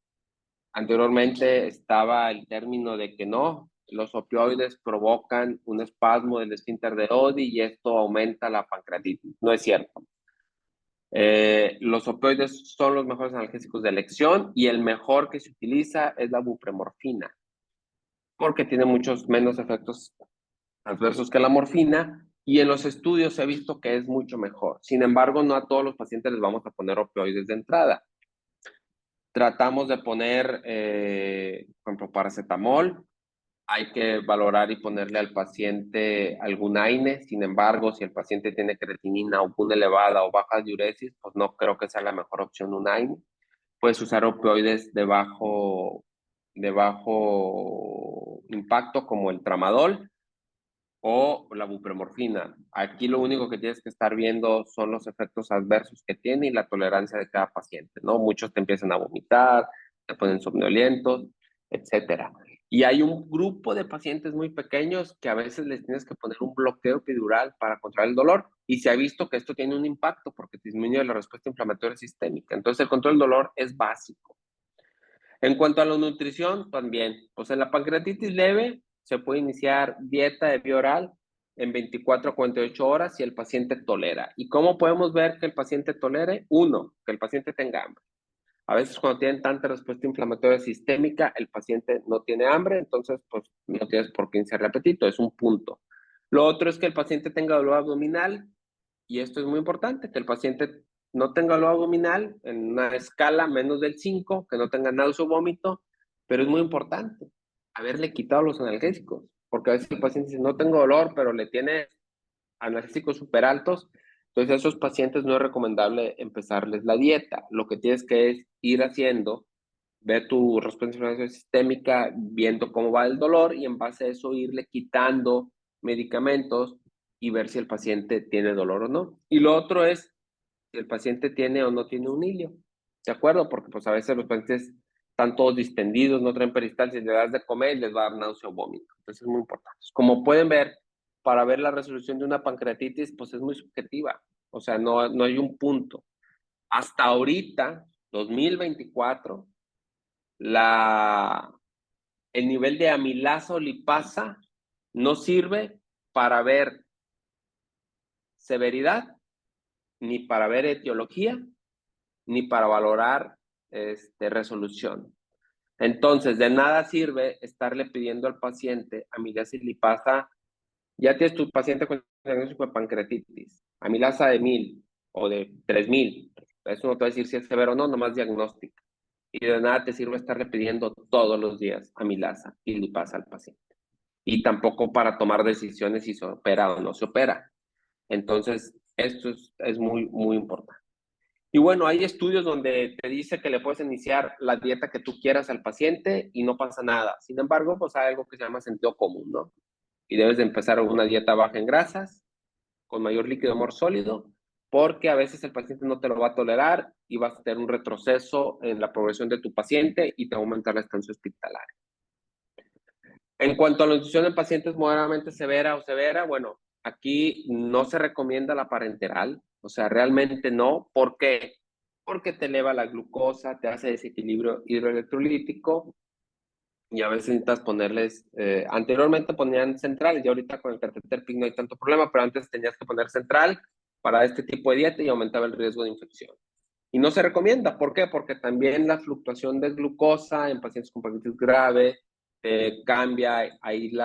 Anteriormente estaba el término de que no, los opioides provocan un espasmo del esfínter de Oddi y esto aumenta la pancreatitis. No es cierto. Los opioides son los mejores analgésicos de elección y el mejor que se utiliza es la bupremorfina, porque tiene muchos menos efectos adversos que la morfina y en los estudios se ha visto que es mucho mejor. Sin embargo, no a todos los pacientes les vamos a poner opioides de entrada. Tratamos de poner, por ejemplo, paracetamol. Hay que valorar y ponerle al paciente algún AINE. Sin embargo, si el paciente tiene creatinina o PUN elevada o baja diuresis, pues no creo que sea la mejor opción un AINE. Puedes usar opioides de bajo impacto como el tramadol o la bupremorfina. Aquí lo único que tienes que estar viendo son los efectos adversos que tiene y la tolerancia de cada paciente, ¿no? Muchos te empiezan a vomitar, te ponen somnolentos, etcétera. Y hay un grupo de pacientes muy pequeños que a veces les tienes que poner un bloqueo epidural para controlar el dolor y se ha visto que esto tiene un impacto porque disminuye la respuesta inflamatoria sistémica. Entonces el control del dolor es básico. En cuanto a la nutrición, también, pues en la pancreatitis leve se puede iniciar dieta de vía oral en 24 a 48 horas si el paciente tolera. ¿Y cómo podemos ver que el paciente tolere? Uno, que el paciente tenga hambre. A veces cuando tienen tanta respuesta inflamatoria sistémica, el paciente no tiene hambre, entonces pues no tienes por qué iniciar el apetito, es un punto. Lo otro es que el paciente tenga dolor abdominal y esto es muy importante, que el paciente no tenga dolor abdominal en una escala menos del 5, que no tenga náusea o vómito, pero es muy importante haberle quitado los analgésicos, porque a veces el paciente dice, no tengo dolor, pero le tiene analgésicos súper altos, entonces a esos pacientes no es recomendable empezarles la dieta. Lo que tienes que es ir haciendo, ver tu respuesta sistémica, viendo cómo va el dolor y en base a eso irle quitando medicamentos y ver si el paciente tiene dolor o no. Y lo otro es si el paciente tiene o no tiene un hilio. ¿De acuerdo? Porque pues a veces los pacientes están todos distendidos, no traen peristalsis, le das de comer y les va a dar náusea o vómito. Entonces es muy importante. Como pueden ver, para ver la resolución de una pancreatitis, pues es muy subjetiva. O sea, no hay un punto. Hasta ahorita, 2024, el nivel de amilasa o lipasa no sirve para ver severidad, ni para ver etiología, ni para valorar resolución. Entonces, de nada sirve estarle pidiendo al paciente amilasa y lipasa. Ya tienes tu paciente con diagnóstico de pancreatitis, amilasa de 1000 o de 3000. Eso no te va a decir si es severo o no, nomás diagnóstico. Y de nada te sirve estarle pidiendo todos los días amilasa y lipasa al paciente. Y tampoco para tomar decisiones si se opera o no se opera. Entonces, esto es muy, muy importante. Y bueno, hay estudios donde te dice que le puedes iniciar la dieta que tú quieras al paciente y no pasa nada. Sin embargo, pues hay algo que se llama sentido común, ¿no? Y debes de empezar una dieta baja en grasas, con mayor líquido amor sólido, porque a veces el paciente no te lo va a tolerar y vas a tener un retroceso en la progresión de tu paciente y te va a aumentar la estancia hospitalaria. En cuanto a la nutrición en pacientes moderadamente severa o severa, bueno, aquí no se recomienda la parenteral, o sea, realmente no. ¿Por qué? Porque te eleva la glucosa, te hace desequilibrio hidroelectrolítico y a veces necesitas ponerles, anteriormente ponían central y ahorita con el catéter PIC no hay tanto problema, pero antes tenías que poner central para este tipo de dieta y aumentaba el riesgo de infección. Y no se recomienda, ¿por qué? Porque también la fluctuación de glucosa en pacientes con pancreatitis grave cambia ahí te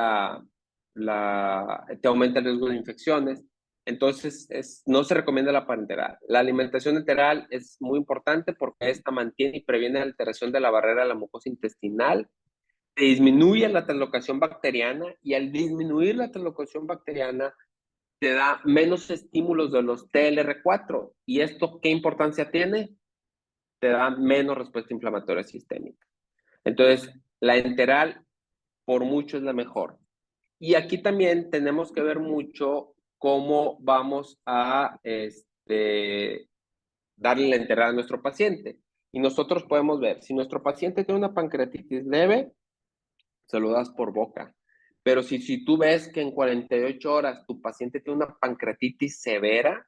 aumenta el riesgo de infecciones. Entonces, no se recomienda la parenteral. La alimentación enteral es muy importante porque esta mantiene y previene la alteración de la barrera de la mucosa intestinal, disminuye la translocación bacteriana y al disminuir la translocación bacteriana te da menos estímulos de los TLR4. ¿Y esto qué importancia tiene? Te da menos respuesta inflamatoria sistémica. Entonces, la enteral por mucho es la mejor. Y aquí también tenemos que ver mucho cómo vamos a darle la enteral a nuestro paciente. Y nosotros podemos ver, si nuestro paciente tiene una pancreatitis leve, se lo das por boca. Pero si tú ves que en 48 horas tu paciente tiene una pancreatitis severa,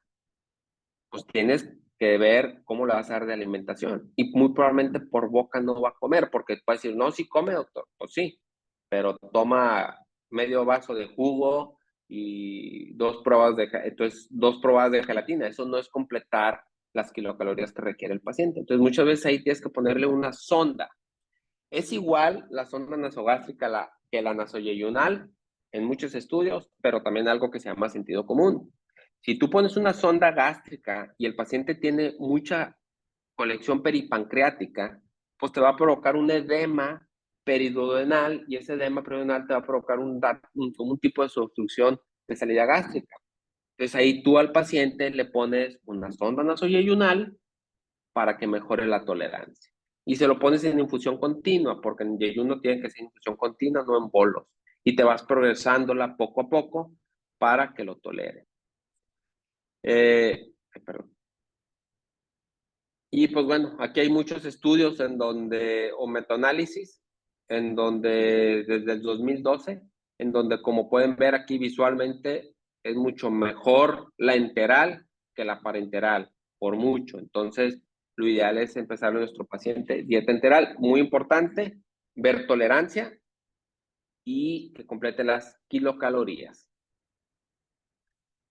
pues tienes que ver cómo le vas a dar de alimentación. Y muy probablemente por boca no va a comer, porque puede decir, no, sí come, doctor. Pues sí, pero toma medio vaso de jugo y dos pruebas de gelatina. Eso no es completar las kilocalorías que requiere el paciente. Entonces, muchas veces ahí tienes que ponerle una sonda. Es igual la sonda nasogástrica que la nasoyeyunal en muchos estudios, pero también algo que se llama sentido común. Si tú pones una sonda gástrica y el paciente tiene mucha colección peripancreática, pues te va a provocar un edema periduodenal y ese edema periduodenal te va a provocar un tipo de obstrucción de salida gástrica. Entonces ahí tú al paciente le pones una sonda nasoyeyunal para que mejore la tolerancia. Y se lo pones en infusión continua, porque en yeyuno tiene que ser infusión continua, no en bolos. Y te vas progresándola poco a poco para que lo tolere. Perdón. Y pues bueno, aquí hay muchos estudios o metaanálisis, en donde desde el 2012, en donde como pueden ver aquí visualmente, es mucho mejor la enteral que la parenteral, por mucho. Entonces, lo ideal es empezar a nuestro paciente dieta enteral. Muy importante, ver tolerancia y que complete las kilocalorías.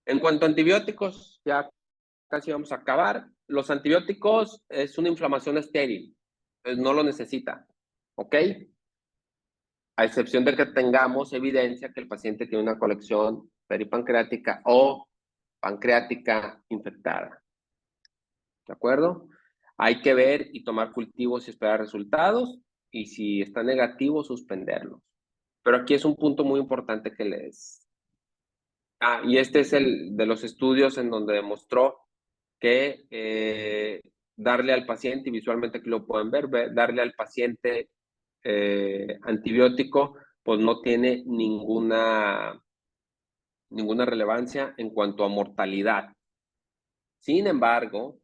En cuanto a antibióticos, ya casi vamos a acabar. Los antibióticos es una inflamación estéril, entonces no lo necesita, ¿ok? A excepción de que tengamos evidencia que el paciente tiene una colección peripancreática o pancreática infectada, ¿de acuerdo? Hay que ver y tomar cultivos y esperar resultados, y si está negativo, suspenderlos. Pero aquí es un punto muy importante que les... y este es el de los estudios en donde demostró que darle al paciente, y visualmente aquí lo pueden ver, darle al paciente antibiótico, pues no tiene ninguna ninguna relevancia en cuanto a mortalidad. Sin embargo,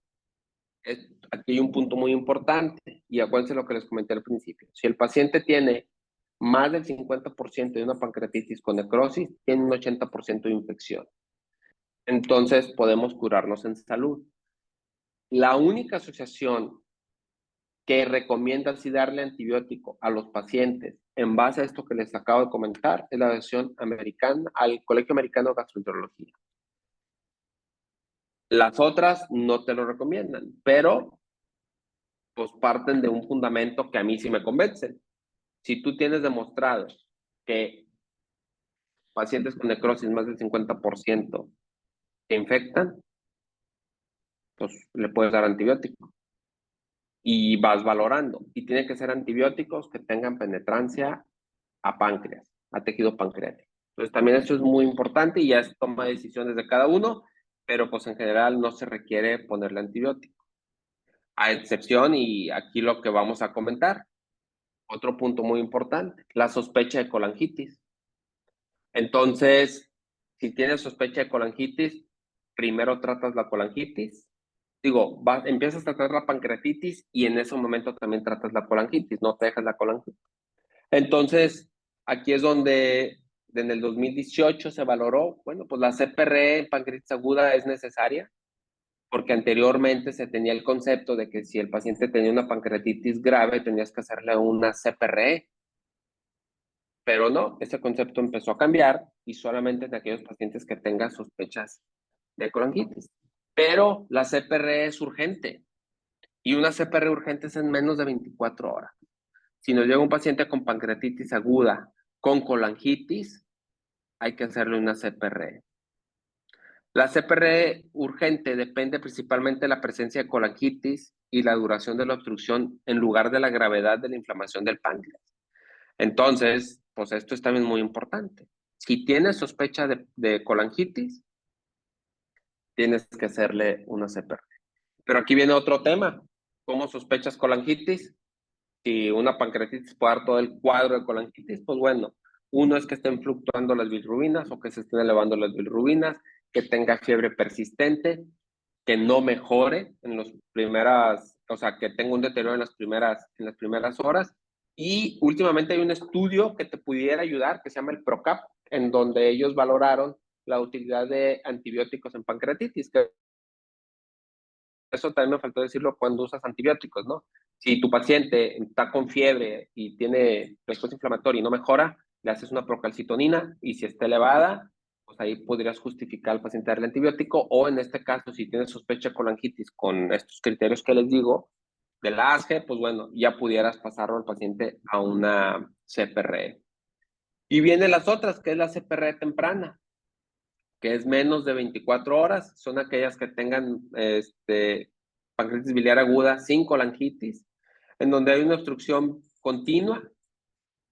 aquí hay un punto muy importante, y acuérdense lo que les comenté al principio. Si el paciente tiene más del 50% de una pancreatitis con necrosis, tiene un 80% de infección. Entonces, podemos curarnos en salud. La única asociación que recomienda así darle antibiótico a los pacientes en base a esto que les acabo de comentar es la Asociación Americana, al Colegio Americano de Gastroenterología. Las otras no te lo recomiendan, pero pues parten de un fundamento que a mí sí me convence. Si tú tienes demostrado que pacientes con necrosis más del 50% se infectan, pues le puedes dar antibiótico y vas valorando. Y tiene que ser antibióticos que tengan penetrancia a páncreas, a tejido pancreático. Entonces también eso es muy importante y ya es toma de decisiones de cada uno, pero pues en general no se requiere ponerle antibiótico. A excepción, y aquí lo que vamos a comentar, otro punto muy importante, la sospecha de colangitis. Entonces, si tienes sospecha de colangitis, primero tratas la colangitis. Digo, empiezas a tratar la pancreatitis y en ese momento también tratas la colangitis, no te dejas la colangitis. Entonces, aquí es donde en el 2018 se valoró, bueno, pues la CPR en pancreatitis aguda es necesaria, porque anteriormente se tenía el concepto de que si el paciente tenía una pancreatitis grave, tenías que hacerle una CPR, pero no, ese concepto empezó a cambiar y solamente en aquellos pacientes que tengan sospechas de colangitis. Pero la CPR es urgente y una CPR urgente es en menos de 24 horas. Si nos llega un paciente con pancreatitis aguda, con colangitis, hay que hacerle una CPR. La CPR urgente depende principalmente de la presencia de colangitis y la duración de la obstrucción en lugar de la gravedad de la inflamación del páncreas. Entonces, pues esto es también muy importante. Si tienes sospecha de colangitis, tienes que hacerle una CPR. Pero aquí viene otro tema. ¿Cómo sospechas colangitis? Si una pancreatitis puede dar todo el cuadro de colangitis, pues bueno, uno es que estén fluctuando las bilirrubinas o que se estén elevando las bilirrubinas, que tenga fiebre persistente, que no mejore en las primeras, o sea, que tenga un deterioro en las primeras horas. Y últimamente hay un estudio que te pudiera ayudar, que se llama el PROCAP, en donde ellos valoraron la utilidad de antibióticos en pancreatitis, que eso también me faltó decirlo cuando usas antibióticos, ¿no? Si tu paciente está con fiebre y tiene respuesta inflamatoria y no mejora, le haces una procalcitonina y si está elevada, pues ahí podrías justificar al paciente darle antibiótico o en este caso, si tienes sospecha de colangitis con estos criterios que les digo, de la ASGE, pues bueno, ya pudieras pasarlo al paciente a una CPR. Y vienen las otras, que es la CPR temprana, que es menos de 24 horas, son aquellas que tengan pancreatitis biliar aguda sin colangitis, en donde hay una obstrucción continua.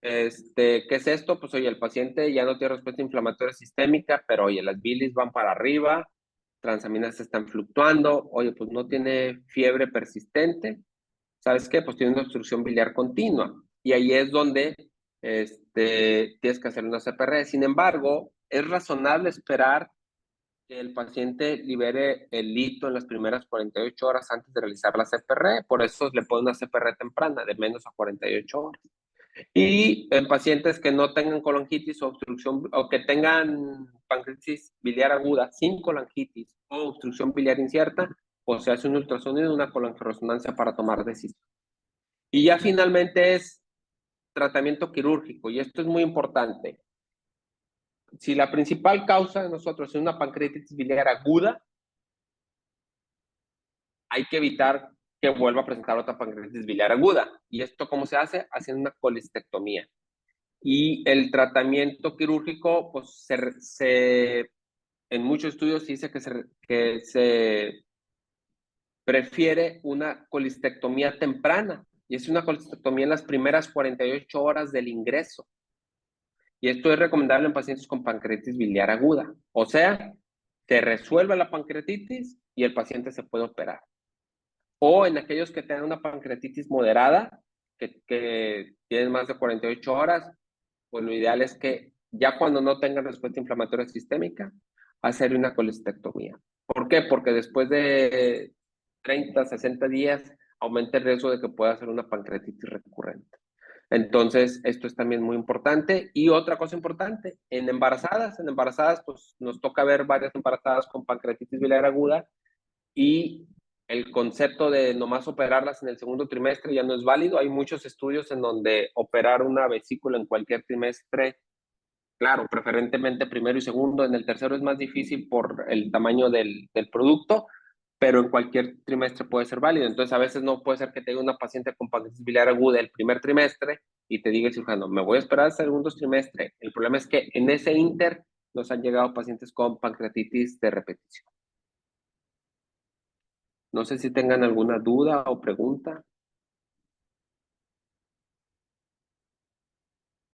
¿Qué es esto? Pues oye, el paciente ya no tiene respuesta inflamatoria sistémica, pero oye, las bilis van para arriba, transaminasas están fluctuando, oye, pues no tiene fiebre persistente, ¿sabes qué? Pues tiene una obstrucción biliar continua. Y ahí es donde tienes que hacer una CPR. Sin embargo, es razonable esperar que el paciente libere el lito en las primeras 48 horas antes de realizar la CPR. Por eso le pone una CPR temprana, de menos a 48 horas. Y en pacientes que no tengan colangitis o obstrucción, o que tengan pancreatitis biliar aguda sin colangitis o obstrucción biliar incierta, pues se hace un ultrasonido y una colangioresonancia para tomar decisión. Y ya finalmente es tratamiento quirúrgico, y esto es muy importante. Si la principal causa de nosotros es una pancreatitis biliar aguda, hay que evitar que vuelva a presentar otra pancreatitis biliar aguda. ¿Y esto cómo se hace? Haciendo una colistectomía. Y el tratamiento quirúrgico, pues en muchos estudios se dice que se prefiere una colistectomía temprana. Y es una colistectomía en las primeras 48 horas del ingreso. Y esto es recomendable en pacientes con pancreatitis biliar aguda. O sea, se resuelve la pancreatitis y el paciente se puede operar. O en aquellos que tengan una pancreatitis moderada, que tienen más de 48 horas, pues lo ideal es que Ya cuando no tenga respuesta inflamatoria sistémica, hacer una colestectomía. ¿Por qué? Porque después de 30, 60 días aumenta el riesgo de que pueda hacer una pancreatitis recurrente. Entonces, esto es también muy importante. Y otra cosa importante, en embarazadas, pues nos toca ver varias embarazadas con pancreatitis biliar aguda y el concepto de nomás operarlas en el segundo trimestre ya no es válido. Hay muchos estudios en donde operar una vesícula en cualquier trimestre, claro, preferentemente primero y segundo, en el tercero es más difícil por el tamaño del producto, pero en cualquier trimestre puede ser válido. Entonces, a veces no puede ser que tenga una paciente con pancreatitis biliar aguda el primer trimestre y te diga el cirujano, me voy a esperar al segundo trimestre. El problema es que en ese inter nos han llegado pacientes con pancreatitis de repetición. No sé si tengan alguna duda o pregunta.